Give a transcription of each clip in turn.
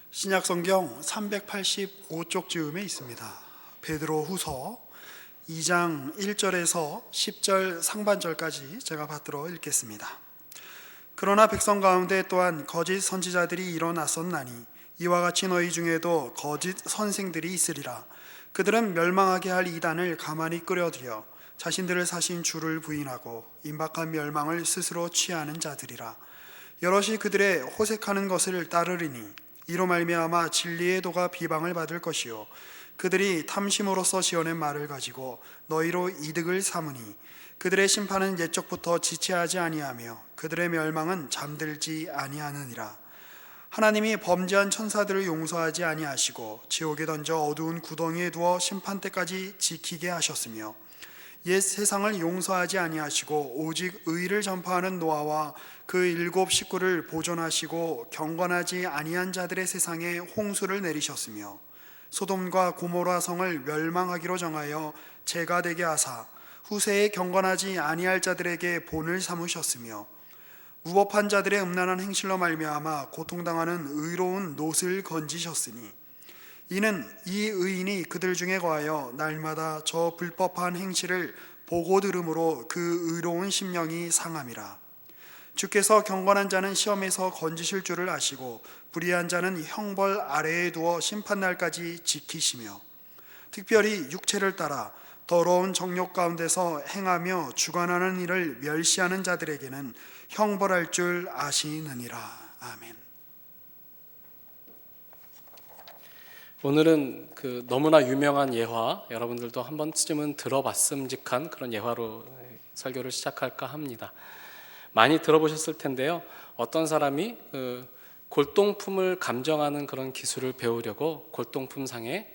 신약성경 385쪽 즈음에 있습니다. 베드로후서 2장 1절에서 10절 상반절까지 제가 받들어 읽겠습니다. 그러나 백성 가운데 또한 거짓 선지자들이 일어났었나니 이와 같이 너희 중에도 거짓 선생들이 있으리라. 그들은 멸망하게 할 이단을 가만히 끌어들여 자신들을 사신 주를 부인하고 임박한 멸망을 스스로 취하는 자들이라. 여럿이 그들의 호색하는 것을 따르리니 이로 말미암아 진리의 도가 비방을 받을 것이요 그들이 탐심으로써 지어낸 말을 가지고 너희로 이득을 삼으니 그들의 심판은 옛적부터 지체하지 아니하며 그들의 멸망은 잠들지 아니하느니라. 하나님이 범죄한 천사들을 용서하지 아니하시고 지옥에 던져 어두운 구덩이에 두어 심판 때까지 지키게 하셨으며 옛 세상을 용서하지 아니하시고 오직 의를 전파하는 노아와 그 7 식구를 보존하시고 경건하지 아니한 자들의 세상에 홍수를 내리셨으며 소돔과 고모라 성을 멸망하기로 정하여 재가 되게 하사 후세에 경건하지 아니할 자들에게 본을 삼으셨으며 무법한 자들의 음란한 행실로 말미암아 고통당하는 의로운 놋을 건지셨으니 이는 이 의인이 그들 중에 거하여 날마다 저 불법한 행실을 보고 들음으로 그 의로운 심령이 상함이라. 주께서 경건한 자는 시험에서 건지실 줄을 아시고 불의한 자는 형벌 아래에 두어 심판날까지 지키시며 특별히 육체를 따라 더러운 정욕 가운데서 행하며 주관하는 일을 멸시하는 자들에게는 형벌할 줄 아시느니라. 아멘. 오늘은 너무나 유명한 예화, 여러분들도 한 번쯤은 들어봤음직한 그런 예화로 설교를 시작할까 합니다. 많이 들어보셨을 텐데요. 어떤 사람이 골동품을 감정하는 그런 기술을 배우려고 골동품상에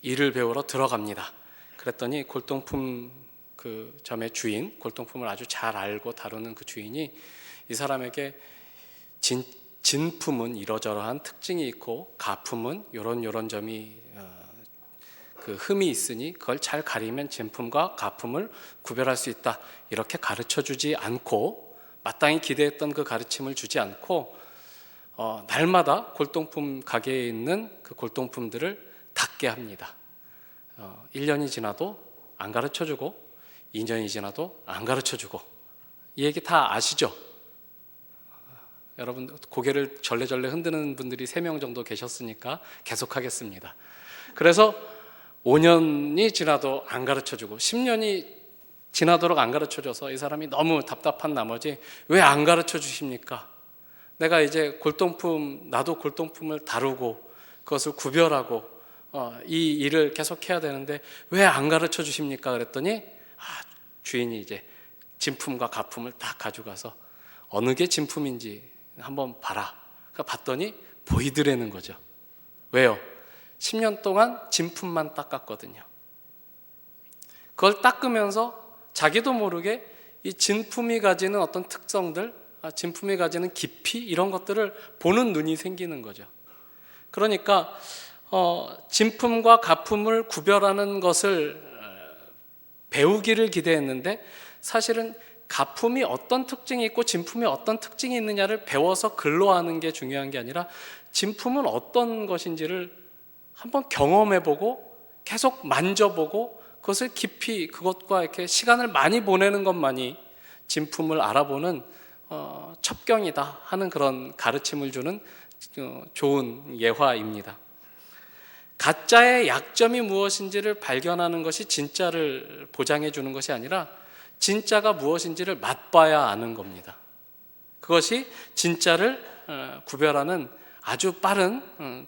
일을 배우러 들어갑니다. 그랬더니 골동품 점의 주인, 골동품을 아주 잘 알고 다루는 그 주인이 이 사람에게 진품은 이러저러한 특징이 있고 가품은 요런 점이 흠이 있으니 그걸 잘 가리면 진품과 가품을 구별할 수 있다, 이렇게 가르쳐주지 않고, 마땅히 기대했던 그 가르침을 주지 않고 날마다 골동품 가게에 있는 그 골동품들을 닦게 합니다. 1년이 지나도 안 가르쳐주고 2년이 지나도 안 가르쳐주고. 이 얘기 다 아시죠? 여러분 고개를 절레절레 흔드는 분들이 3명 정도 계셨으니까 계속하겠습니다. 그래서 5년이 지나도 안 가르쳐주고 10년이 지나도록 안 가르쳐줘서 이 사람이 너무 답답한 나머지 왜 안 가르쳐 주십니까? 내가 이제 나도 골동품을 다루고 그것을 구별하고 이 일을 계속해야 되는데 왜 안 가르쳐 주십니까? 그랬더니 주인이 이제 진품과 가품을 딱 가져가서 어느 게 진품인지 한번 봐라. 봤더니 보이더라는 거죠. 왜요? 10년 동안 진품만 닦았거든요. 그걸 닦으면서 자기도 모르게 이 진품이 가지는 어떤 특성들, 진품이 가지는 깊이, 이런 것들을 보는 눈이 생기는 거죠. 그러니까 진품과 가품을 구별하는 것을 배우기를 기대했는데 사실은 가품이 어떤 특징이 있고 진품이 어떤 특징이 있느냐를 배워서 글로 하는 게 중요한 게 아니라 진품은 어떤 것인지를 한번 경험해보고 계속 만져보고 그것을 깊이, 그것과 이렇게 시간을 많이 보내는 것만이 진품을 알아보는 첩경이다 하는 그런 가르침을 주는 좋은 예화입니다. 가짜의 약점이 무엇인지를 발견하는 것이 진짜를 보장해 주는 것이 아니라 진짜가 무엇인지를 맛봐야 아는 겁니다. 그것이 진짜를 구별하는 아주 빠른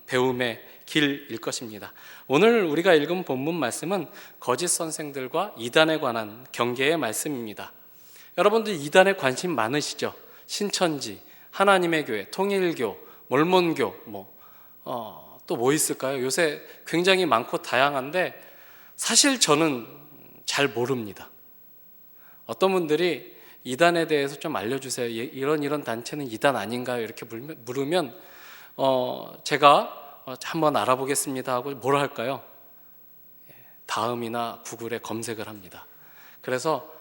배움의 길일 것입니다. 오늘 우리가 읽은 본문 말씀은 거짓 선생들과 이단에 관한 경계의 말씀입니다. 여러분들 이단에 관심 많으시죠? 신천지, 하나님의 교회, 통일교, 몰몬교, 또 뭐 있을까요? 요새 굉장히 많고 다양한데 사실 저는 잘 모릅니다. 어떤 분들이 이단에 대해서 좀 알려주세요. 이런 단체는 이단 아닌가요? 이렇게 물으면 제가 한번 알아보겠습니다 하고 뭘 할까요? 다음이나 구글에 검색을 합니다. 그래서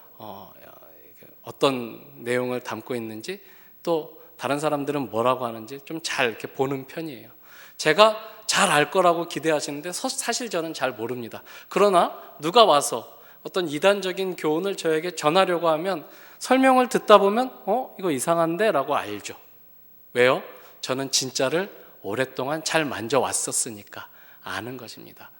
어떤 내용을 담고 있는지 또 다른 사람들은 뭐라고 하는지 좀 잘 이렇게 보는 편이에요. 제가 잘 알 거라고 기대하시는데 사실 저는 잘 모릅니다. 그러나 누가 와서 어떤 이단적인 교훈을 저에게 전하려고 하면 설명을 듣다 보면 이거 이상한데? 라고 알죠. 왜요? 저는 진짜를 오랫동안 잘 만져왔었으니까 아는 것입니다.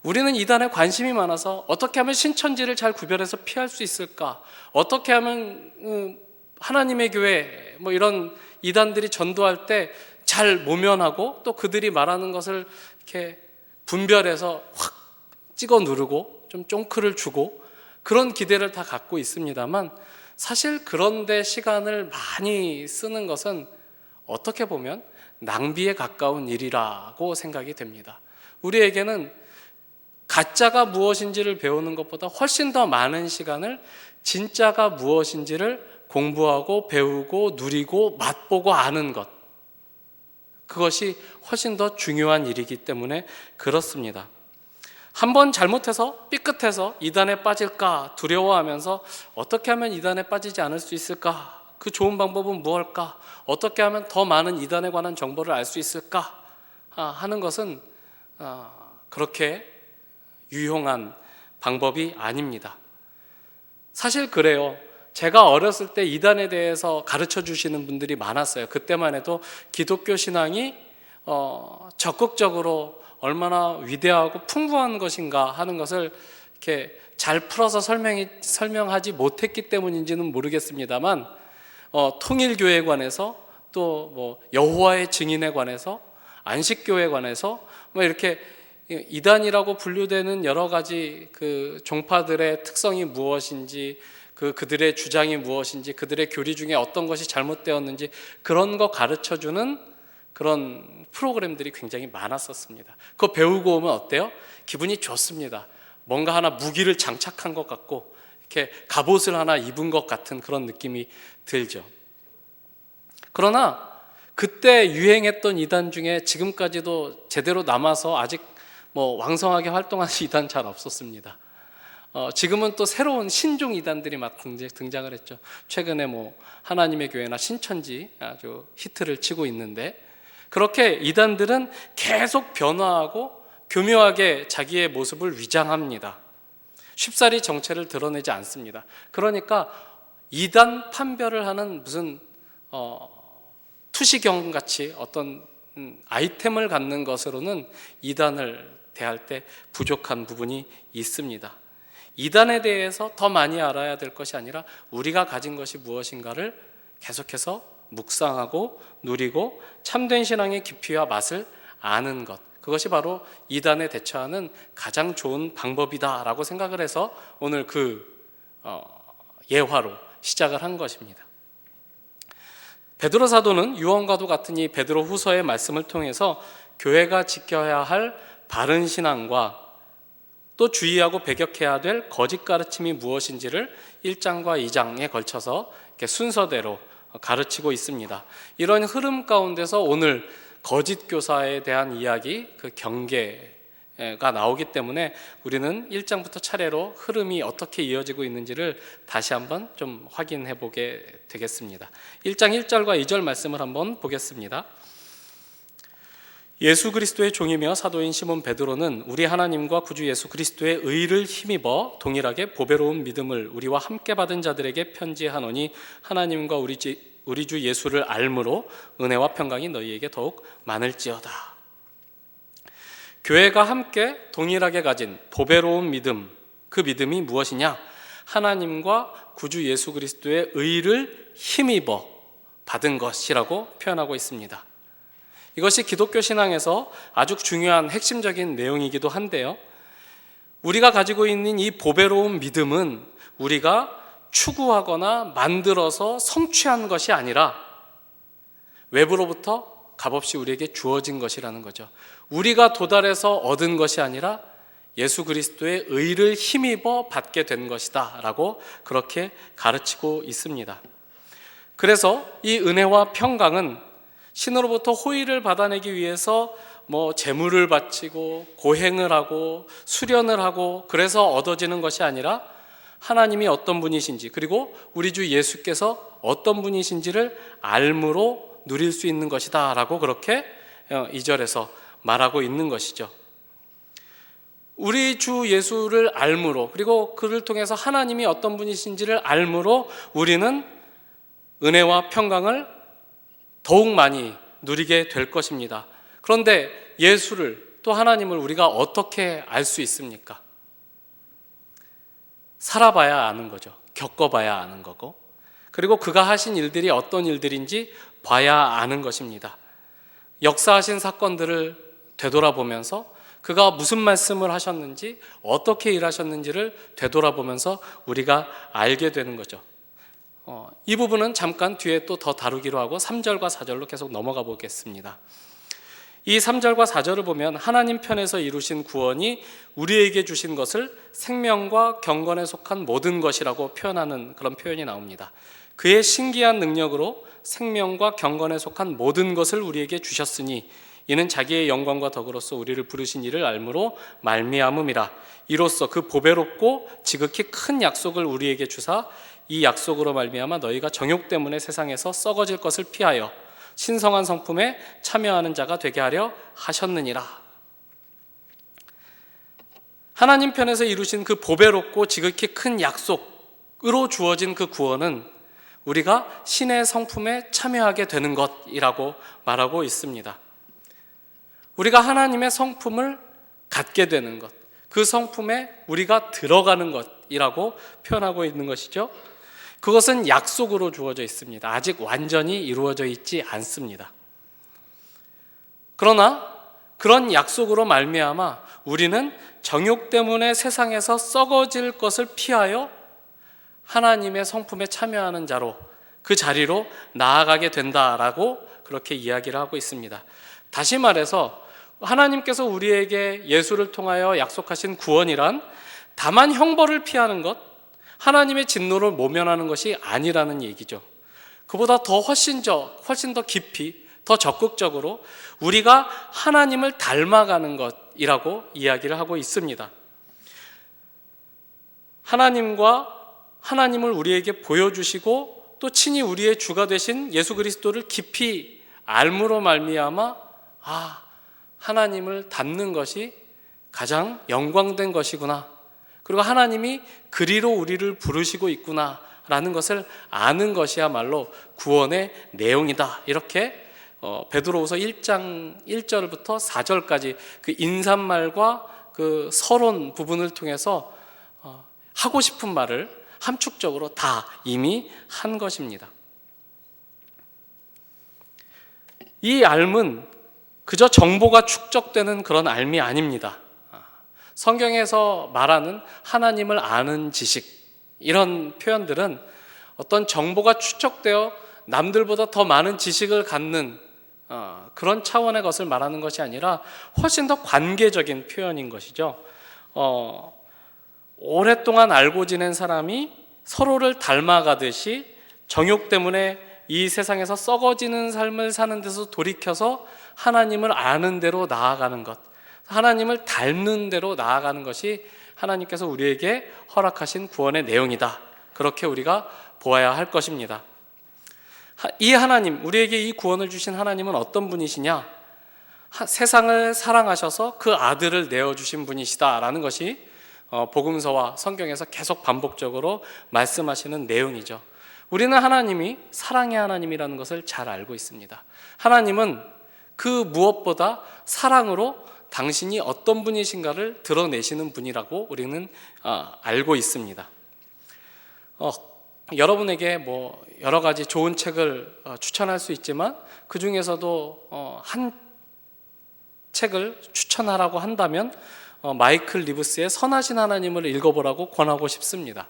우리는 이단에 관심이 많아서 어떻게 하면 신천지를 잘 구별해서 피할 수 있을까? 어떻게 하면 하나님의 교회 이런 이단들이 전도할 때 잘 모면하고 또 그들이 말하는 것을 이렇게 분별해서 확 찍어 누르고 좀 쫑크를 주고 그런 기대를 다 갖고 있습니다만 사실 그런데 시간을 많이 쓰는 것은 어떻게 보면 낭비에 가까운 일이라고 생각이 됩니다. 우리에게는 가짜가 무엇인지를 배우는 것보다 훨씬 더 많은 시간을 진짜가 무엇인지를 공부하고 배우고 누리고 맛보고 아는 것, 그것이 훨씬 더 중요한 일이기 때문에 그렇습니다. 한번 잘못해서 삐끗해서 이단에 빠질까 두려워하면서 어떻게 하면 이단에 빠지지 않을 수 있을까? 그 좋은 방법은 무엇일까? 어떻게 하면 더 많은 이단에 관한 정보를 알 수 있을까? 하는 것은 그렇게 유용한 방법이 아닙니다. 사실 그래요. 제가 어렸을 때 이단에 대해서 가르쳐 주시는 분들이 많았어요. 그때만 해도 기독교 신앙이 적극적으로 얼마나 위대하고 풍부한 것인가 하는 것을 이렇게 잘 풀어서 설명하지 못했기 때문인지는 모르겠습니다만 통일교에 관해서 또 여호와의 증인에 관해서 안식교에 관해서 이렇게 이단이라고 분류되는 여러 가지 그 종파들의 특성이 무엇인지 그들의 주장이 무엇인지 그들의 교리 중에 어떤 것이 잘못되었는지 그런 거 가르쳐주는 그런 프로그램들이 굉장히 많았었습니다. 그거 배우고 오면 어때요? 기분이 좋습니다. 뭔가 하나 무기를 장착한 것 같고 이렇게 갑옷을 하나 입은 것 같은 그런 느낌이 들죠. 그러나 그때 유행했던 이단 중에 지금까지도 제대로 남아서 아직 왕성하게 활동하는 이단 잘 없었습니다. 지금은 또 새로운 신종 이단들이 막 등장을 했죠. 최근에 하나님의 교회나 신천지 아주 히트를 치고 있는데 그렇게 이단들은 계속 변화하고 교묘하게 자기의 모습을 위장합니다. 쉽사리 정체를 드러내지 않습니다. 그러니까 이단 판별을 하는 무슨 투시경 같이 어떤 아이템을 갖는 것으로는 이단을 대할 때 부족한 부분이 있습니다. 이단에 대해서 더 많이 알아야 될 것이 아니라 우리가 가진 것이 무엇인가를 계속해서 묵상하고 누리고 참된 신앙의 깊이와 맛을 아는 것, 그것이 바로 이단에 대처하는 가장 좋은 방법이다라고 생각을 해서 오늘 예화로 시작을 한 것입니다. 베드로 사도는 유언과도 같은 이 베드로 후서의 말씀을 통해서 교회가 지켜야 할 바른 신앙과 또 주의하고 배격해야 될 거짓 가르침이 무엇인지를 1장과 2장에 걸쳐서 이렇게 순서대로 가르치고 있습니다. 이런 흐름 가운데서 오늘 거짓 교사에 대한 이야기, 그 경계가 나오기 때문에 우리는 1장부터 차례로 흐름이 어떻게 이어지고 있는지를 다시 한번 좀 확인해 보게 되겠습니다. 1장 1절과 2절 말씀을 한번 보겠습니다. 예수 그리스도의 종이며 사도인 시몬 베드로는 우리 하나님과 구주 예수 그리스도의 의를 힘입어 동일하게 보배로운 믿음을 우리와 함께 받은 자들에게 편지하노니 하나님과 우리 주 예수를 알므로 은혜와 평강이 너희에게 더욱 많을지어다. 교회가 함께 동일하게 가진 보배로운 믿음, 그 믿음이 무엇이냐? 하나님과 구주 예수 그리스도의 의를 힘입어 받은 것이라고 표현하고 있습니다. 이것이 기독교 신앙에서 아주 중요한 핵심적인 내용이기도 한데요. 우리가 가지고 있는 이 보배로운 믿음은 우리가 추구하거나 만들어서 성취한 것이 아니라 외부로부터 값없이 우리에게 주어진 것이라는 거죠. 우리가 도달해서 얻은 것이 아니라 예수 그리스도의 의를 힘입어 받게 된 것이다 라고 그렇게 가르치고 있습니다. 그래서 이 은혜와 평강은 신으로부터 호의를 받아내기 위해서 제물을 바치고 고행을 하고 수련을 하고 그래서 얻어지는 것이 아니라 하나님이 어떤 분이신지, 그리고 우리 주 예수께서 어떤 분이신지를 알므로 누릴 수 있는 것이다 라고 그렇게 2절에서 말하고 있는 것이죠. 우리 주 예수를 알므로, 그리고 그를 통해서 하나님이 어떤 분이신지를 알므로 우리는 은혜와 평강을 더욱 많이 누리게 될 것입니다. 그런데 예수를, 또 하나님을 우리가 어떻게 알 수 있습니까? 살아봐야 아는 거죠. 겪어봐야 아는 거고, 그리고 그가 하신 일들이 어떤 일들인지 봐야 아는 것입니다. 역사하신 사건들을 되돌아보면서 그가 무슨 말씀을 하셨는지, 어떻게 일하셨는지를 되돌아보면서 우리가 알게 되는 거죠. 이 부분은 잠깐 뒤에 또 더 다루기로 하고 3절과 4절로 계속 넘어가 보겠습니다. 이 3절과 4절을 보면 하나님 편에서 이루신 구원이 우리에게 주신 것을 생명과 경건에 속한 모든 것이라고 표현하는 그런 표현이 나옵니다. 그의 신기한 능력으로 생명과 경건에 속한 모든 것을 우리에게 주셨으니 이는 자기의 영광과 덕으로서 우리를 부르신 이를 알므로 말미암음이라. 이로써 그 보배롭고 지극히 큰 약속을 우리에게 주사 이 약속으로 말미암아 너희가 정욕 때문에 세상에서 썩어질 것을 피하여 신성한 성품에 참여하는 자가 되게 하려 하셨느니라. 하나님 편에서 이루신 그 보배롭고 지극히 큰 약속으로 주어진 그 구원은 우리가 신의 성품에 참여하게 되는 것이라고 말하고 있습니다. 우리가 하나님의 성품을 갖게 되는 것, 그 성품에 우리가 들어가는 것이라고 표현하고 있는 것이죠. 그것은 약속으로 주어져 있습니다. 아직 완전히 이루어져 있지 않습니다. 그러나 그런 약속으로 말미암아 우리는 정욕 때문에 세상에서 썩어질 것을 피하여 하나님의 성품에 참여하는 자로, 그 자리로 나아가게 된다라고 그렇게 이야기를 하고 있습니다. 다시 말해서 하나님께서 우리에게 예수를 통하여 약속하신 구원이란 다만 형벌을 피하는 것, 하나님의 진노를 모면하는 것이 아니라는 얘기죠. 그보다 더 훨씬 더 깊이, 더 적극적으로 우리가 하나님을 닮아가는 것이라고 이야기를 하고 있습니다. 하나님을 우리에게 보여주시고 또 친히 우리의 주가 되신 예수 그리스도를 깊이 알므로 말미암아 하나님을 닮는 것이 가장 영광된 것이구나, 그리고 하나님이 그리로 우리를 부르시고 있구나라는 것을 아는 것이야말로 구원의 내용이다. 이렇게 베드로후서 1장 1절부터 4절까지 그 인사말과 그 서론 부분을 통해서 하고 싶은 말을 함축적으로 다 이미 한 것입니다. 이 알은 그저 정보가 축적되는 그런 알미 아닙니다. 성경에서 말하는 하나님을 아는 지식, 이런 표현들은 어떤 정보가 축적되어 남들보다 더 많은 지식을 갖는 그런 차원의 것을 말하는 것이 아니라 훨씬 더 관계적인 표현인 것이죠. 오랫동안 알고 지낸 사람이 서로를 닮아가듯이 정욕 때문에 이 세상에서 썩어지는 삶을 사는 데서 돌이켜서 하나님을 아는 대로 나아가는 것, 하나님을 닮는 대로 나아가는 것이 하나님께서 우리에게 허락하신 구원의 내용이다. 그렇게 우리가 보아야 할 것입니다. 이 하나님, 우리에게 이 구원을 주신 하나님은 어떤 분이시냐? 세상을 사랑하셔서 그 아들을 내어주신 분이시다라는 것이 복음서와 성경에서 계속 반복적으로 말씀하시는 내용이죠. 우리는 하나님이 사랑의 하나님이라는 것을 잘 알고 있습니다. 하나님은 그 무엇보다 사랑으로 당신이 어떤 분이신가를 드러내시는 분이라고 우리는 알고 있습니다. 여러분에게 여러 가지 좋은 책을 추천할 수 있지만 그 중에서도 한 책을 추천하라고 한다면 마이클 리브스의 선하신 하나님을 읽어보라고 권하고 싶습니다.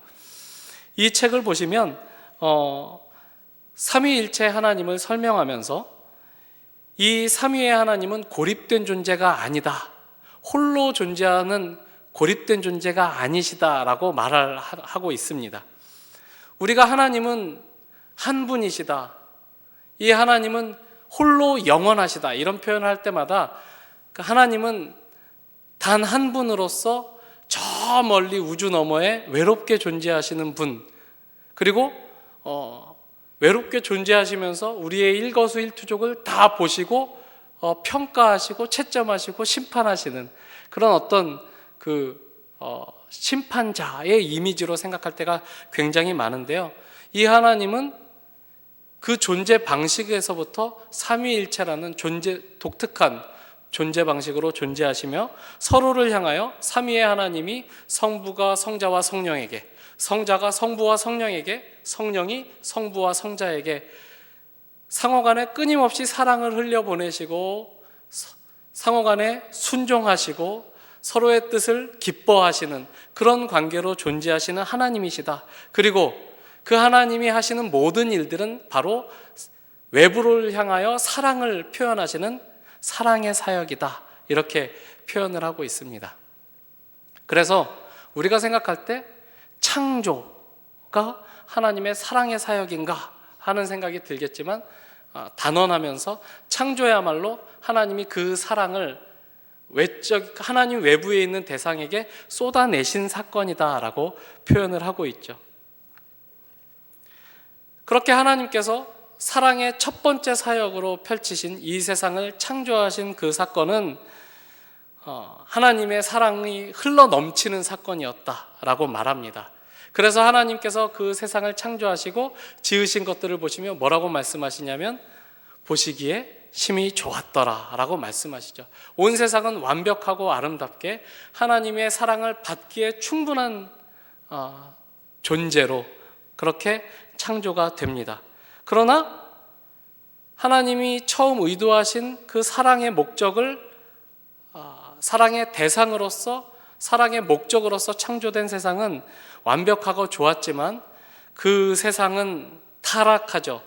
이 책을 보시면 삼위일체 하나님을 설명하면서 이 삼위의 하나님은 고립된 존재가 아니다, 홀로 존재하는 고립된 존재가 아니시다라고 말을 하고 있습니다. 우리가 하나님은 한 분이시다, 이 하나님은 홀로 영원하시다, 이런 표현을 할 때마다 그 하나님은 단 한 분으로서 저 저 멀리 우주 너머에 외롭게 존재하시는 분, 그리고 외롭게 존재하시면서 우리의 일거수일투족을 다 보시고 평가하시고 채점하시고 심판하시는 그런 어떤 심판자의 이미지로 생각할 때가 굉장히 많은데요. 이 하나님은 그 존재 방식에서부터 삼위일체라는 독특한 존재 방식으로 존재하시며 서로를 향하여 삼위의 하나님이 성부가 성자와 성령에게, 성자가 성부와 성령에게, 성령이 성부와 성자에게 상호간에 끊임없이 사랑을 흘려보내시고 상호간에 순종하시고 서로의 뜻을 기뻐하시는 그런 관계로 존재하시는 하나님이시다. 그리고 그 하나님이 하시는 모든 일들은 바로 외부를 향하여 사랑을 표현하시는 사랑의 사역이다. 이렇게 표현을 하고 있습니다. 그래서 우리가 생각할 때 창조가 하나님의 사랑의 사역인가 하는 생각이 들겠지만 단언하면서 창조야말로 하나님이 그 사랑을 하나님 외부에 있는 대상에게 쏟아내신 사건이다라고 표현을 하고 있죠. 그렇게 하나님께서 사랑의 첫 번째 사역으로 펼치신 이 세상을 창조하신 그 사건은 하나님의 사랑이 흘러 넘치는 사건이었다라고 말합니다. 그래서 하나님께서 그 세상을 창조하시고 지으신 것들을 보시며 뭐라고 말씀하시냐면 보시기에 심히 좋았더라라고 말씀하시죠. 온 세상은 완벽하고 아름답게 하나님의 사랑을 받기에 충분한 존재로 그렇게 창조가 됩니다. 그러나 하나님이 처음 의도하신 그 사랑의 목적을 사랑의 대상으로서 사랑의 목적으로서 창조된 세상은 완벽하고 좋았지만 그 세상은 타락하죠.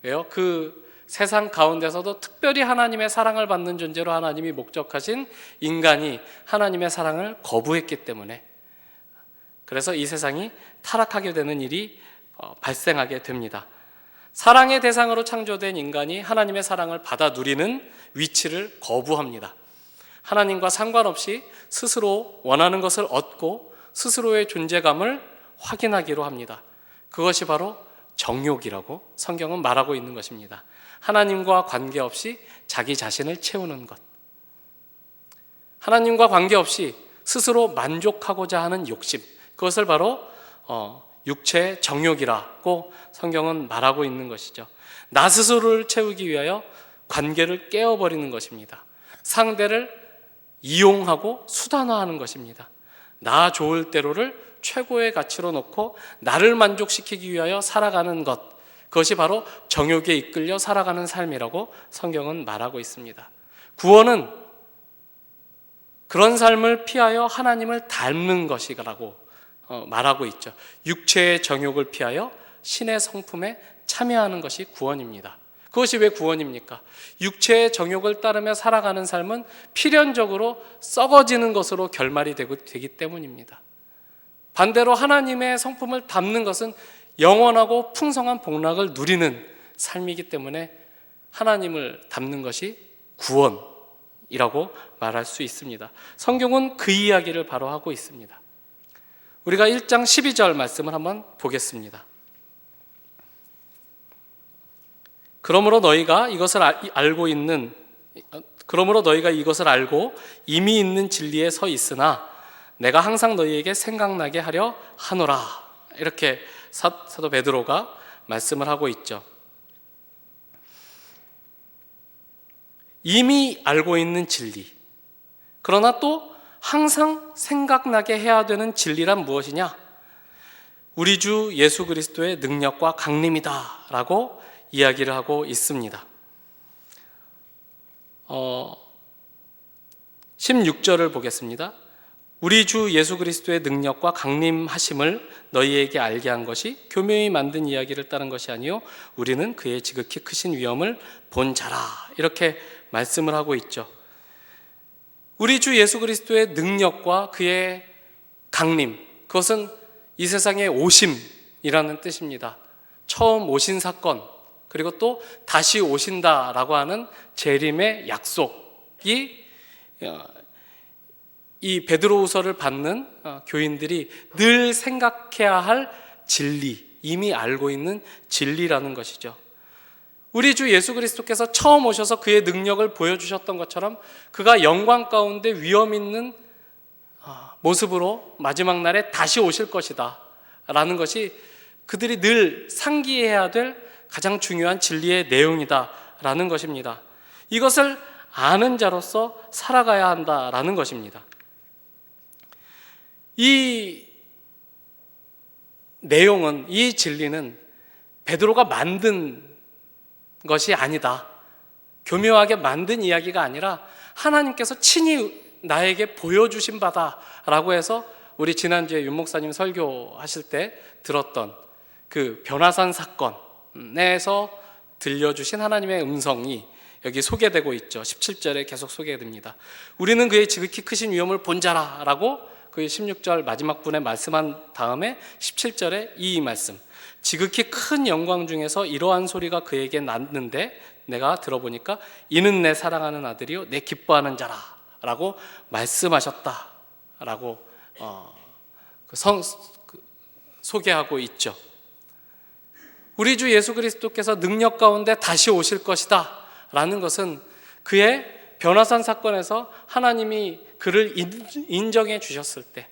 왜요? 그 세상 가운데서도 특별히 하나님의 사랑을 받는 존재로 하나님이 목적하신 인간이 하나님의 사랑을 거부했기 때문에 그래서 이 세상이 타락하게 되는 일이 발생하게 됩니다. 사랑의 대상으로 창조된 인간이 하나님의 사랑을 받아 누리는 위치를 거부합니다. 하나님과 상관없이 스스로 원하는 것을 얻고 스스로의 존재감을 확인하기로 합니다. 그것이 바로 정욕이라고 성경은 말하고 있는 것입니다. 하나님과 관계없이 자기 자신을 채우는 것, 하나님과 관계없이 스스로 만족하고자 하는 욕심, 그것을 바로 육체의 정욕이라고 성경은 말하고 있는 것이죠. 나 스스로를 채우기 위하여 관계를 깨어버리는 것입니다. 상대를 이용하고 수단화하는 것입니다. 나 좋을 대로를 최고의 가치로 놓고 나를 만족시키기 위하여 살아가는 것, 그것이 바로 정욕에 이끌려 살아가는 삶이라고 성경은 말하고 있습니다. 구원은 그런 삶을 피하여 하나님을 닮는 것이라고 말하고 있죠. 육체의 정욕을 피하여 신의 성품에 참여하는 것이 구원입니다. 그것이 왜 구원입니까? 육체의 정욕을 따르며 살아가는 삶은 필연적으로 썩어지는 것으로 결말이 되기 때문입니다. 반대로 하나님의 성품을 담는 것은 영원하고 풍성한 복락을 누리는 삶이기 때문에 하나님을 담는 것이 구원이라고 말할 수 있습니다. 성경은 그 이야기를 바로 하고 있습니다. 우리가 1장 12절 말씀을 한번 보겠습니다. 그러므로 너희가 이것을 알고 이미 있는 진리에 서 있으나 내가 항상 너희에게 생각나게 하려 하노라. 이렇게 사도 베드로가 말씀을 하고 있죠. 이미 알고 있는 진리. 그러나 또 항상 생각나게 해야 되는 진리란 무엇이냐? 우리 주 예수 그리스도의 능력과 강림이다 라고 이야기를 하고 있습니다. 16절을 보겠습니다. 우리 주 예수 그리스도의 능력과 강림하심을 너희에게 알게 한 것이 교묘히 만든 이야기를 따른 것이 아니요 우리는 그의 지극히 크신 위엄을 본 자라. 이렇게 말씀을 하고 있죠. 우리 주 예수 그리스도의 능력과 그의 강림, 그것은 이 세상의 오심이라는 뜻입니다. 처음 오신 사건, 그리고 또 다시 오신다라고 하는 재림의 약속이 이 베드로후서를 받는 교인들이 늘 생각해야 할 진리, 이미 알고 있는 진리라는 것이죠. 우리 주 예수 그리스도께서 처음 오셔서 그의 능력을 보여주셨던 것처럼 그가 영광 가운데 위엄 있는 모습으로 마지막 날에 다시 오실 것이다 라는 것이 그들이 늘 상기해야 될 가장 중요한 진리의 내용이다 라는 것입니다. 이것을 아는 자로서 살아가야 한다라는 것입니다. 이 내용은, 이 진리는 베드로가 만든 것이 아니다. 교묘하게 만든 이야기가 아니라 하나님께서 친히 나에게 보여주신 바다라고 해서 우리 지난주에 윤 목사님 설교하실 때 들었던 그 변화산 사건에서 들려주신 하나님의 음성이 여기 소개되고 있죠. 17절에 계속 소개됩니다. 우리는 그의 지극히 크신 위엄을 본 자라라고 그 16절 마지막 분에 말씀한 다음에 17절에 이 말씀, 지극히 큰 영광 중에서 이러한 소리가 그에게 났는데 내가 들어보니까 이는 내 사랑하는 아들이요 내 기뻐하는 자라 라고 말씀하셨다라고 소개하고 있죠. 우리 주 예수 그리스도께서 능력 가운데 다시 오실 것이다 라는 것은 그의 변화산 사건에서 하나님이 그를 인정해 주셨을 때,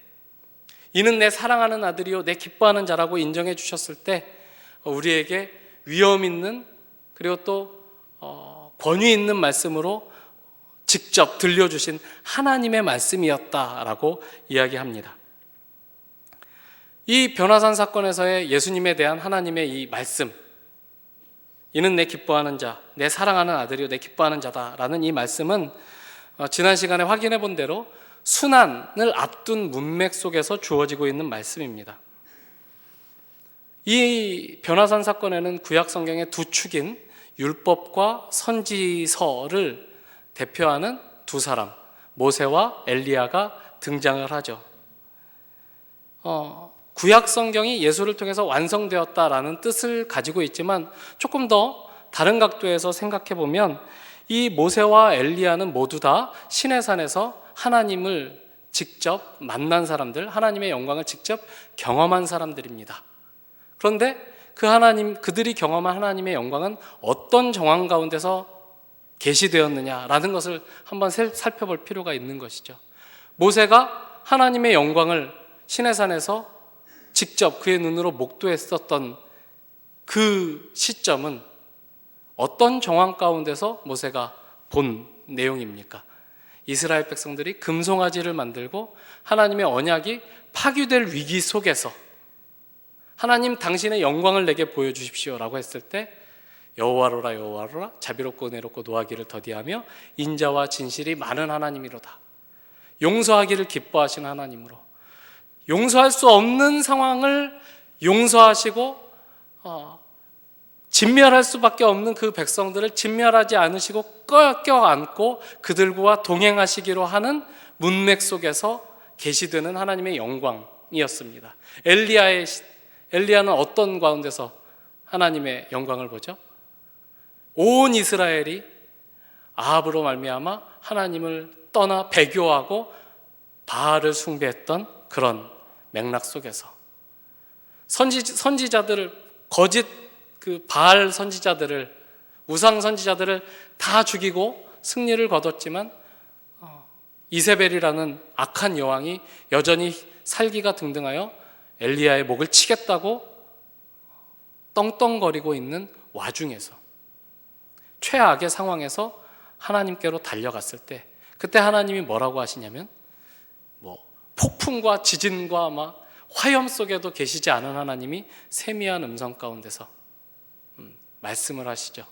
이는 내 사랑하는 아들이요 내 기뻐하는 자라고 인정해 주셨을 때 우리에게 위엄 있는, 그리고 또 권위 있는 말씀으로 직접 들려주신 하나님의 말씀이었다라고 이야기합니다. 이 변화산 사건에서의 예수님에 대한 하나님의 이 말씀, 이는 내 기뻐하는 자, 내 사랑하는 아들이요 내 기뻐하는 자다라는 이 말씀은 지난 시간에 확인해 본 대로 순환을 앞둔 문맥 속에서 주어지고 있는 말씀입니다. 이 변화산 사건에는 구약 성경의 두 축인 율법과 선지서를 대표하는 두 사람, 모세와 엘리야가 등장을 하죠. 구약 성경이 예수를 통해서 완성되었다라는 뜻을 가지고 있지만 조금 더 다른 각도에서 생각해 보면 이 모세와 엘리야는 모두 다 시내산에서 하나님을 직접 만난 사람들, 하나님의 영광을 직접 경험한 사람들입니다. 그런데 그들이 경험한 하나님의 영광은 어떤 정황 가운데서 계시되었느냐라는 것을 한번 살펴볼 필요가 있는 것이죠. 모세가 하나님의 영광을 시내산에서 직접 그의 눈으로 목도했었던 그 시점은 어떤 정황 가운데서 모세가 본 내용입니까? 이스라엘 백성들이 금송아지를 만들고 하나님의 언약이 파괴될 위기 속에서 하나님 당신의 영광을 내게 보여주십시오라고 했을 때 여호와로라 여호와로라 자비롭고 은혜롭고 노하기를 더디하며 인자와 진실이 많은 하나님이로다. 용서하기를 기뻐하시는 하나님으로, 용서할 수 없는 상황을 용서하시고 진멸할 수밖에 없는 그 백성들을 진멸하지 않으시고 껴안고 그들과 동행하시기로 하는 문맥 속에서 계시되는 하나님의 영광이었습니다. 엘리야는 어떤 가운데서 하나님의 영광을 보죠? 온 이스라엘이 아합으로 말미암아 하나님을 떠나 배교하고 바알을 숭배했던 그런 맥락 속에서 선지자들을, 거짓 그 바알 선지자들을, 우상 선지자들을 다 죽이고 승리를 거뒀지만 이세벨이라는 악한 여왕이 여전히 살기가 등등하여 엘리야의 목을 치겠다고 떵떵거리고 있는 와중에서, 최악의 상황에서 하나님께로 달려갔을 때, 그때 하나님이 뭐라고 하시냐면 폭풍과 지진과 막 화염 속에도 계시지 않은 하나님이 세미한 음성 가운데서 말씀을 하시죠.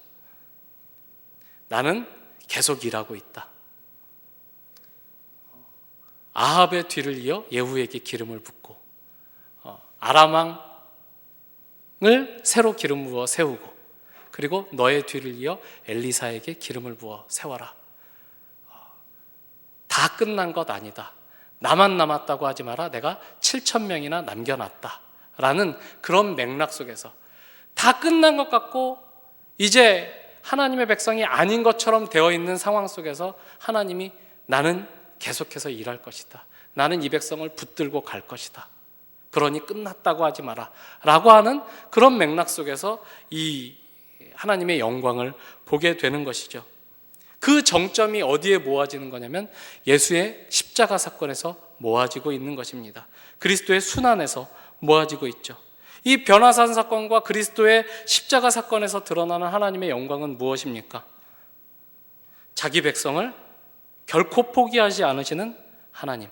나는 계속 일하고 있다. 아합의 뒤를 이어 예후에게 기름을 붓고 아람 왕을 새로 기름 부어 세우고, 그리고 너의 뒤를 이어 엘리사에게 기름을 부어 세워라. 다 끝난 것 아니다. 나만 남았다고 하지 마라. 내가 7,000명이나 남겨놨다 라는 그런 맥락 속에서 다 끝난 것 같고 이제 하나님의 백성이 아닌 것처럼 되어 있는 상황 속에서 하나님이 나는 계속해서 일할 것이다. 나는 이 백성을 붙들고 갈 것이다. 그러니 끝났다고 하지 마라 라고 하는 그런 맥락 속에서 이 하나님의 영광을 보게 되는 것이죠. 그 정점이 어디에 모아지는 거냐면 예수의 십자가 사건에서 모아지고 있는 것입니다. 그리스도의 순환에서 모아지고 있죠. 이 변화산 사건과 그리스도의 십자가 사건에서 드러나는 하나님의 영광은 무엇입니까? 자기 백성을 결코 포기하지 않으시는 하나님,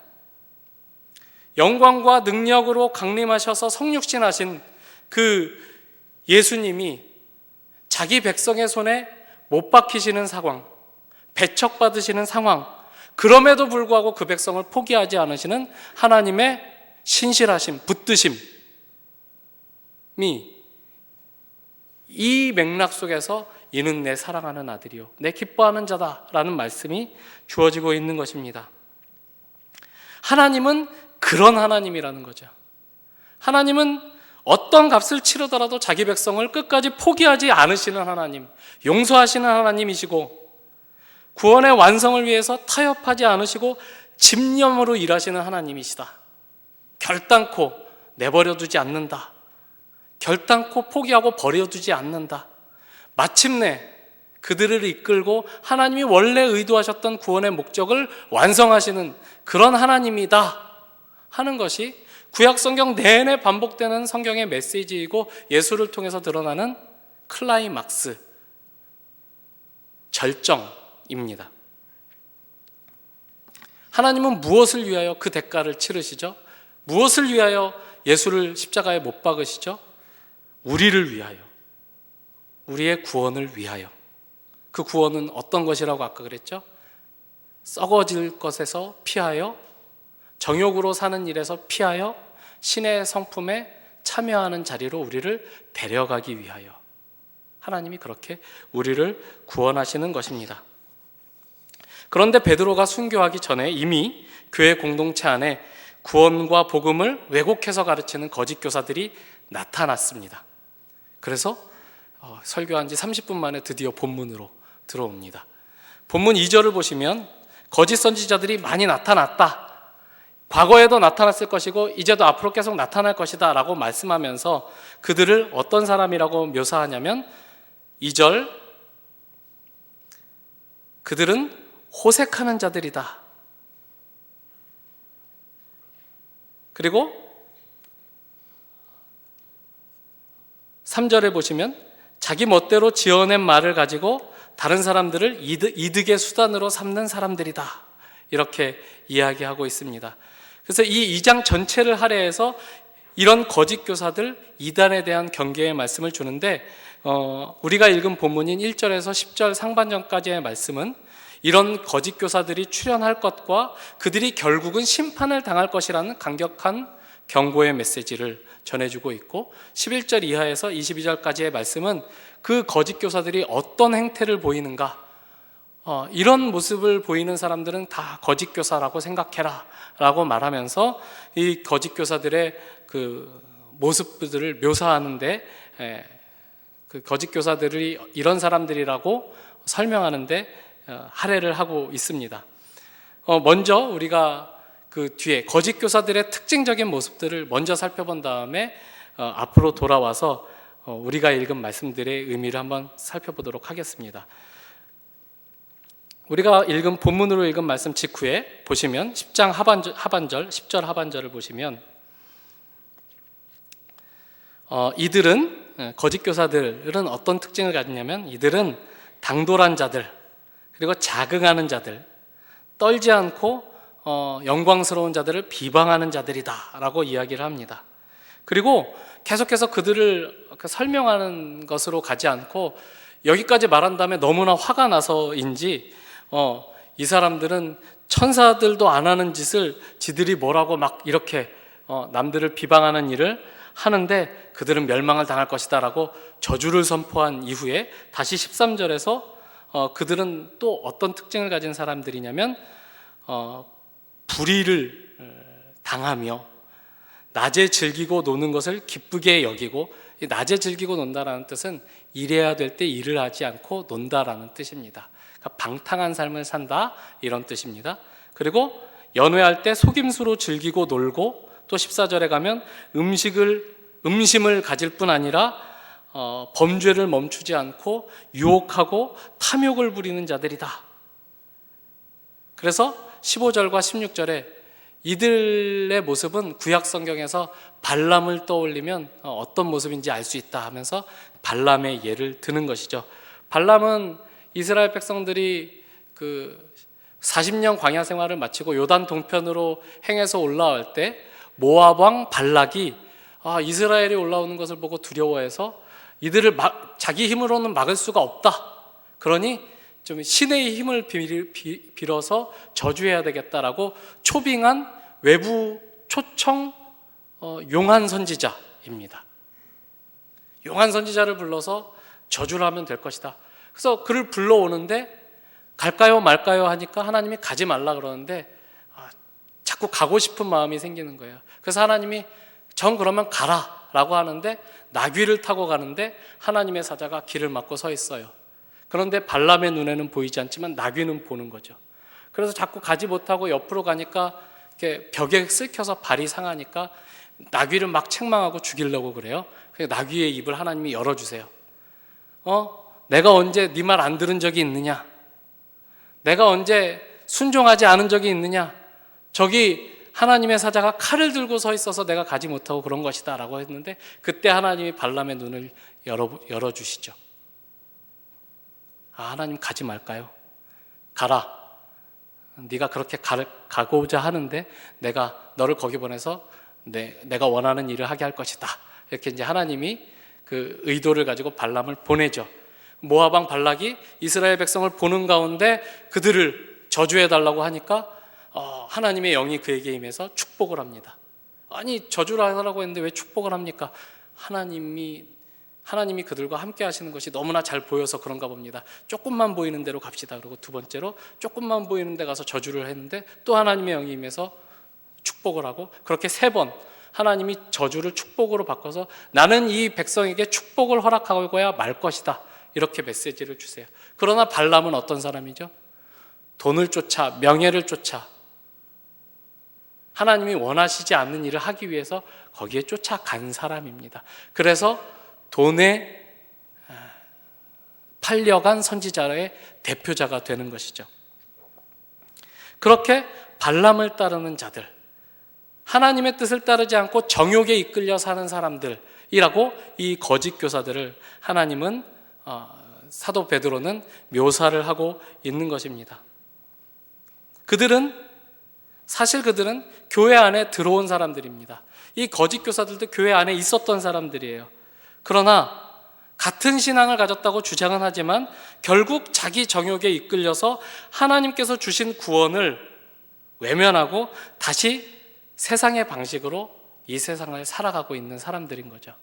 영광과 능력으로 강림하셔서 성육신하신 그 예수님이 자기 백성의 손에 못 박히시는 상황, 배척받으시는 상황, 그럼에도 불구하고 그 백성을 포기하지 않으시는 하나님의 신실하심, 붙드심이 이 맥락 속에서 이는 내 사랑하는 아들이요 내 기뻐하는 자다라는 말씀이 주어지고 있는 것입니다. 하나님은 그런 하나님이라는 거죠. 하나님은 어떤 값을 치르더라도 자기 백성을 끝까지 포기하지 않으시는 하나님, 용서하시는 하나님이시고 구원의 완성을 위해서 타협하지 않으시고 집념으로 일하시는 하나님이시다. 결단코 내버려두지 않는다. 결단코 포기하고 버려두지 않는다. 마침내 그들을 이끌고 하나님이 원래 의도하셨던 구원의 목적을 완성하시는 그런 하나님이다 하는 것이 구약 성경 내내 반복되는 성경의 메시지이고 예수를 통해서 드러나는 클라이막스, 절정입니다. 하나님은 무엇을 위하여 그 대가를 치르시죠? 무엇을 위하여 예수를 십자가에 못 박으시죠? 우리를 위하여, 우리의 구원을 위하여. 그 구원은 어떤 것이라고 아까 그랬죠? 썩어질 것에서 피하여, 정욕으로 사는 일에서 피하여 신의 성품에 참여하는 자리로 우리를 데려가기 위하여 하나님이 그렇게 우리를 구원하시는 것입니다. 그런데 베드로가 순교하기 전에 이미 교회 공동체 안에 구원과 복음을 왜곡해서 가르치는 거짓 교사들이 나타났습니다. 그래서 설교한 지 30분 만에 드디어 본문으로 들어옵니다. 본문 2절을 보시면 거짓 선지자들이 많이 나타났다. 과거에도 나타났을 것이고 이제도 앞으로 계속 나타날 것이다 라고 말씀하면서 그들을 어떤 사람이라고 묘사하냐면 2절, 그들은 호색하는 자들이다. 그리고 3절에 보시면 자기 멋대로 지어낸 말을 가지고 다른 사람들을 이득의 수단으로 삼는 사람들이다. 이렇게 이야기하고 있습니다. 그래서 이 2장 전체를 할애해서 이런 거짓 교사들, 이단에 대한 경계의 말씀을 주는데 우리가 읽은 본문인 1절에서 10절 상반전까지의 말씀은 이런 거짓 교사들이 출현할 것과 그들이 결국은 심판을 당할 것이라는 강력한 경고의 메시지를 전해주고 있고 11절 이하에서 22절까지의 말씀은 그 거짓 교사들이 어떤 행태를 보이는가, 이런 모습을 보이는 사람들은 다 거짓 교사라고 생각해라 라고 말하면서 이 거짓 교사들의 그 모습들을 묘사하는데 그 거짓 교사들이 이런 사람들이라고 설명하는데 할애를 하고 있습니다. 먼저 우리가 그 뒤에 거짓 교사들의 특징적인 모습들을 먼저 살펴본 다음에 앞으로 돌아와서 우리가 읽은 말씀들의 의미를 한번 살펴보도록 하겠습니다. 우리가 읽은 본문으로 읽은 말씀 직후에 보시면 10장 하반절 10절 하반절을 보시면 이들은 거짓 교사들은 어떤 특징을 가지냐면 이들은 당돌한 자들, 그리고 자긍하는 자들, 떨지 않고 영광스러운 자들을 비방하는 자들이다 라고 이야기를 합니다. 그리고 계속해서 그들을 설명하는 것으로 가지 않고 여기까지 말한 다음에 너무나 화가 나서인지 이 사람들은 천사들도 안 하는 짓을 지들이 뭐라고 막 이렇게 남들을 비방하는 일을 하는데 그들은 멸망을 당할 것이다 라고 저주를 선포한 이후에 다시 13절에서 그들은 또 어떤 특징을 가진 사람들이냐면 불의를 당하며 낮에 즐기고 노는 것을 기쁘게 여기고, 낮에 즐기고 논다라는 뜻은 일해야 될 때 일을 하지 않고 논다라는 뜻입니다. 그러니까 방탕한 삶을 산다 이런 뜻입니다. 그리고 연회할 때 속임수로 즐기고 놀고, 또 14절에 가면 음심을 가질 뿐 아니라 범죄를 멈추지 않고 유혹하고 탐욕을 부리는 자들이다. 그래서 15절과 16절에 이들의 모습은 구약 성경에서 발람을 떠올리면 어떤 모습인지 알 수 있다 하면서 발람의 예를 드는 것이죠. 발람은 이스라엘 백성들이 그 40년 광야 생활을 마치고 요단 동편으로 행해서 올라올 때 모압 왕 발락이 이스라엘이 올라오는 것을 보고 두려워해서 이들을 자기 힘으로는 막을 수가 없다. 그러니 좀 신의 힘을 빌어서 저주해야 되겠다라고 초빙한 외부 초청 용한 선지자입니다. 용한 선지자를 불러서 저주를 하면 될 것이다. 그래서 그를 불러오는데 갈까요 말까요 하니까 하나님이 가지 말라 그러는데 자꾸 가고 싶은 마음이 생기는 거예요. 그래서 하나님이 정 그러면 가라 라고 하는데 나귀를 타고 가는데 하나님의 사자가 길을 막고 서 있어요. 그런데 발람의 눈에는 보이지 않지만 나귀는 보는 거죠. 그래서 자꾸 가지 못하고 옆으로 가니까 이렇게 벽에 쓸켜서 발이 상하니까 나귀를 막 책망하고 죽이려고 그래요. 그래서 나귀의 입을 하나님이 열어주세요. 내가 언제 네 말 안 들은 적이 있느냐? 내가 언제 순종하지 않은 적이 있느냐? 저기 하나님의 사자가 칼을 들고 서 있어서 내가 가지 못하고 그런 것이다 라고 했는데 그때 하나님이 발람의 눈을 열어주시죠. 하나님 가지 말까요? 가라. 네가 그렇게 가고자 하는데 내가 너를 거기 보내서 내가 원하는 일을 하게 할 것이다. 이렇게 이제 하나님이 그 의도를 가지고 발람을 보내죠. 모압 왕 발락이 이스라엘 백성을 보는 가운데 그들을 저주해 달라고 하니까 하나님의 영이 그에게 임해서 축복을 합니다. 아니 저주를 하라고 했는데 왜 축복을 합니까? 하나님이 그들과 함께 하시는 것이 너무나 잘 보여서 그런가 봅니다. 조금만 보이는 대로 갑시다. 그리고 두 번째로 조금만 보이는 데 가서 저주를 했는데 또 하나님의 영이 임해서 축복을 하고 그렇게 3번 하나님이 저주를 축복으로 바꿔서 나는 이 백성에게 축복을 허락하고야 말 것이다. 이렇게 메시지를 주세요. 그러나 발람은 어떤 사람이죠? 돈을 쫓아 명예를 쫓아 하나님이 원하시지 않는 일을 하기 위해서 거기에 쫓아간 사람입니다. 그래서 돈에 팔려간 선지자의 대표자가 되는 것이죠. 그렇게 발람을 따르는 자들, 하나님의 뜻을 따르지 않고 정욕에 이끌려 사는 사람들이라고 이 거짓 교사들을 하나님은 사도 베드로는 묘사를 하고 있는 것입니다. 사실 그들은 교회 안에 들어온 사람들입니다. 이 거짓 교사들도 교회 안에 있었던 사람들이에요. 그러나 같은 신앙을 가졌다고 주장은 하지만 결국 자기 정욕에 이끌려서 하나님께서 주신 구원을 외면하고 다시 세상의 방식으로 이 세상을 살아가고 있는 사람들인 거죠.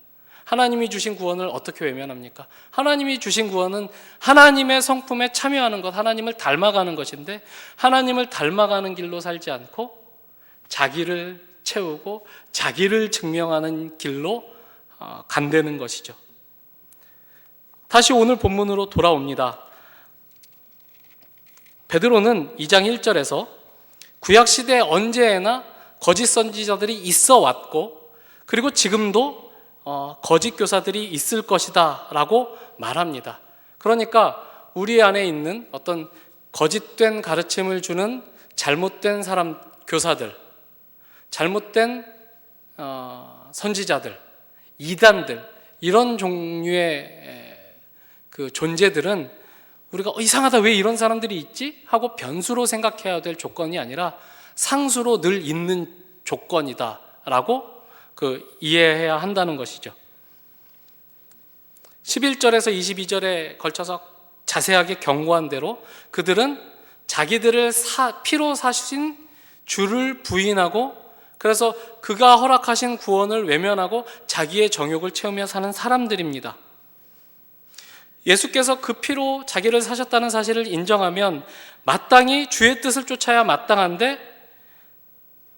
하나님이 주신 구원을 어떻게 외면합니까? 하나님이 주신 구원은 하나님의 성품에 참여하는 것, 하나님을 닮아가는 것인데 하나님을 닮아가는 길로 살지 않고 자기를 채우고 자기를 증명하는 길로 간다는 것이죠. 다시 오늘 본문으로 돌아옵니다. 베드로는 2장 1절에서 구약시대에 언제나 거짓 선지자들이 있어 왔고 그리고 지금도 거짓 교사들이 있을 것이다 라고 말합니다. 그러니까 우리 안에 있는 어떤 거짓된 가르침을 주는 잘못된 사람, 교사들, 잘못된 선지자들, 이단들, 이런 종류의 그 존재들은 우리가 이상하다 왜 이런 사람들이 있지? 하고 변수로 생각해야 될 조건이 아니라 상수로 늘 있는 조건이다 라고 이해해야 한다는 것이죠. 11절에서 22절에 걸쳐서 자세하게 경고한 대로 그들은 자기들을 피로 사신 주를 부인하고 그래서 그가 허락하신 구원을 외면하고 자기의 정욕을 채우며 사는 사람들입니다. 예수께서 그 피로 자기를 사셨다는 사실을 인정하면 마땅히 주의 뜻을 쫓아야 마땅한데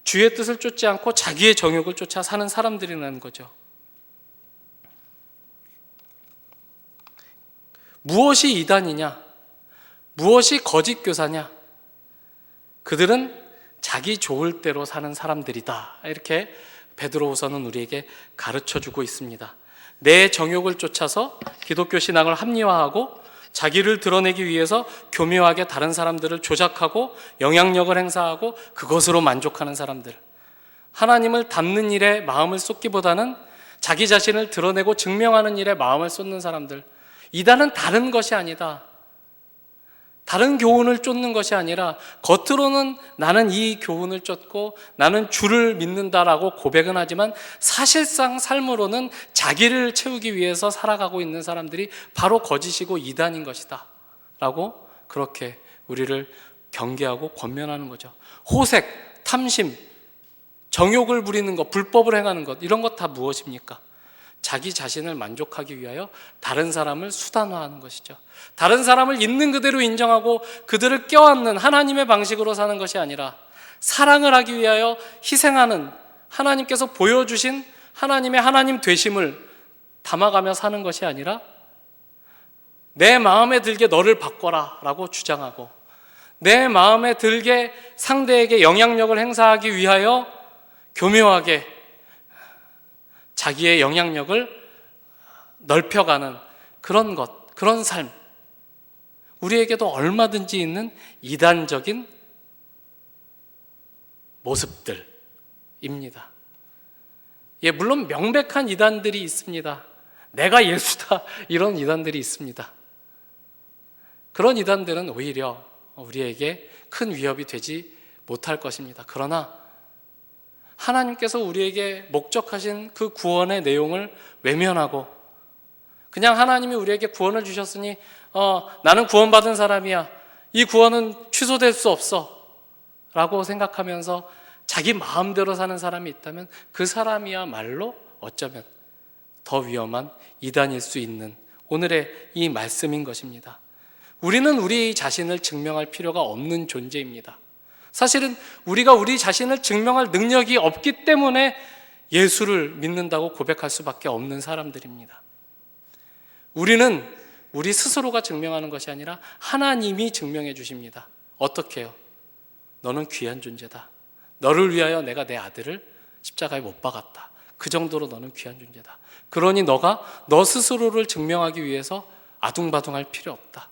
주의 뜻을 쫓지 않고 자기의 정욕을 쫓아 사는 사람들이라는 거죠. 무엇이 이단이냐? 무엇이 거짓 교사냐? 그들은 자기 좋을 대로 사는 사람들이다. 이렇게 베드로후서는 우리에게 가르쳐주고 있습니다. 내 정욕을 쫓아서 기독교 신앙을 합리화하고 자기를 드러내기 위해서 교묘하게 다른 사람들을 조작하고 영향력을 행사하고 그것으로 만족하는 사람들, 하나님을 닮는 일에 마음을 쏟기보다는 자기 자신을 드러내고 증명하는 일에 마음을 쏟는 사람들, 이단은 다른 것이 아니다. 다른 교훈을 쫓는 것이 아니라 겉으로는 나는 이 교훈을 쫓고 나는 주를 믿는다라고 고백은 하지만 사실상 삶으로는 자기를 채우기 위해서 살아가고 있는 사람들이 바로 거짓이고 이단인 것이다 라고 그렇게 우리를 경계하고 권면하는 거죠. 호색, 탐심, 정욕을 부리는 것, 불법을 행하는 것, 이런 것 다 무엇입니까? 자기 자신을 만족하기 위하여 다른 사람을 수단화하는 것이죠. 다른 사람을 있는 그대로 인정하고 그들을 껴안는 하나님의 방식으로 사는 것이 아니라 사랑을 하기 위하여 희생하는 하나님께서 보여주신 하나님의 하나님 되심을 담아가며 사는 것이 아니라 내 마음에 들게 너를 바꿔라 라고 주장하고 내 마음에 들게 상대에게 영향력을 행사하기 위하여 교묘하게 자기의 영향력을 넓혀가는 그런 것, 그런 삶, 우리에게도 얼마든지 있는 이단적인 모습들입니다. 예, 물론 명백한 이단들이 있습니다. 내가 예수다, 이런 이단들이 있습니다. 그런 이단들은 오히려 우리에게 큰 위협이 되지 못할 것입니다. 그러나 하나님께서 우리에게 목적하신 그 구원의 내용을 외면하고 그냥 하나님이 우리에게 구원을 주셨으니 나는 구원받은 사람이야, 이 구원은 취소될 수 없어 라고 생각하면서 자기 마음대로 사는 사람이 있다면 그 사람이야말로 어쩌면 더 위험한 이단일 수 있는 오늘의 이 말씀인 것입니다. 우리는 우리 자신을 증명할 필요가 없는 존재입니다. 사실은 우리가 우리 자신을 증명할 능력이 없기 때문에 예수를 믿는다고 고백할 수밖에 없는 사람들입니다. 우리는 우리 스스로가 증명하는 것이 아니라 하나님이 증명해 주십니다. 어떻게 해요? 너는 귀한 존재다. 너를 위하여 내가 내 아들을 십자가에 못 박았다. 그 정도로 너는 귀한 존재다. 그러니 너가 너 스스로를 증명하기 위해서 아둥바둥할 필요 없다.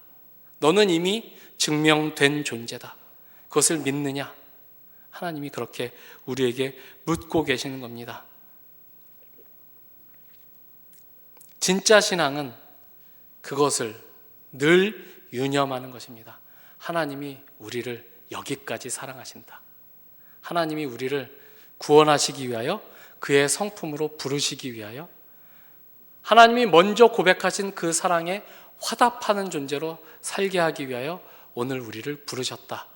너는 이미 증명된 존재다. 그것을 믿느냐? 하나님이 그렇게 우리에게 묻고 계시는 겁니다. 진짜 신앙은 그것을 늘 유념하는 것입니다. 하나님이 우리를 여기까지 사랑하신다. 하나님이 우리를 구원하시기 위하여 그의 성품으로 부르시기 위하여 하나님이 먼저 고백하신 그 사랑에 화답하는 존재로 살게 하기 위하여 오늘 우리를 부르셨다.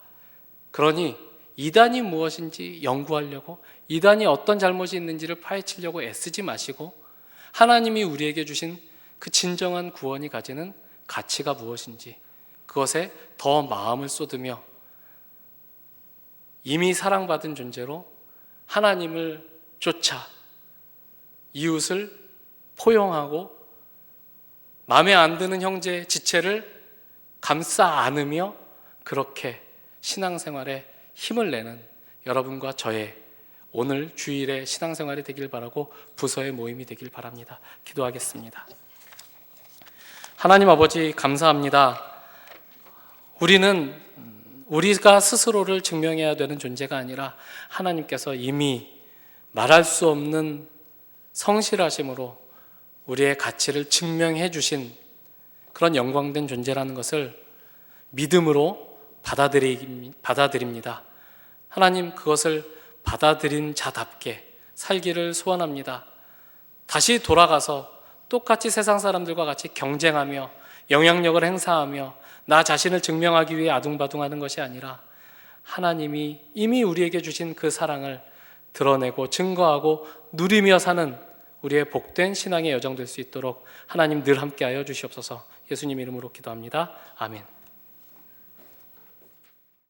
그러니 이단이 무엇인지 연구하려고, 이단이 어떤 잘못이 있는지를 파헤치려고 애쓰지 마시고 하나님이 우리에게 주신 그 진정한 구원이 가지는 가치가 무엇인지 그것에 더 마음을 쏟으며 이미 사랑받은 존재로 하나님을 쫓아 이웃을 포용하고 마음에 안 드는 형제의 지체를 감싸 안으며 그렇게 신앙생활에 힘을 내는 여러분과 저의 오늘 주일의 신앙생활이 되길 바라고 부서의 모임이 되길 바랍니다. 기도하겠습니다. 하나님 아버지 감사합니다. 우리는 우리가 스스로를 증명해야 되는 존재가 아니라 하나님께서 이미 말할 수 없는 성실하심으로 우리의 가치를 증명해 주신 그런 영광된 존재라는 것을 믿음으로 받아들입니다. 하나님, 그것을 받아들인 자답게 살기를 소원합니다. 다시 돌아가서 똑같이 세상 사람들과 같이 경쟁하며 영향력을 행사하며 나 자신을 증명하기 위해 아둥바둥하는 것이 아니라 하나님이 이미 우리에게 주신 그 사랑을 드러내고 증거하고 누리며 사는 우리의 복된 신앙의 여정 될 수 있도록 하나님 늘 함께하여 주시옵소서. 예수님 이름으로 기도합니다. 아멘.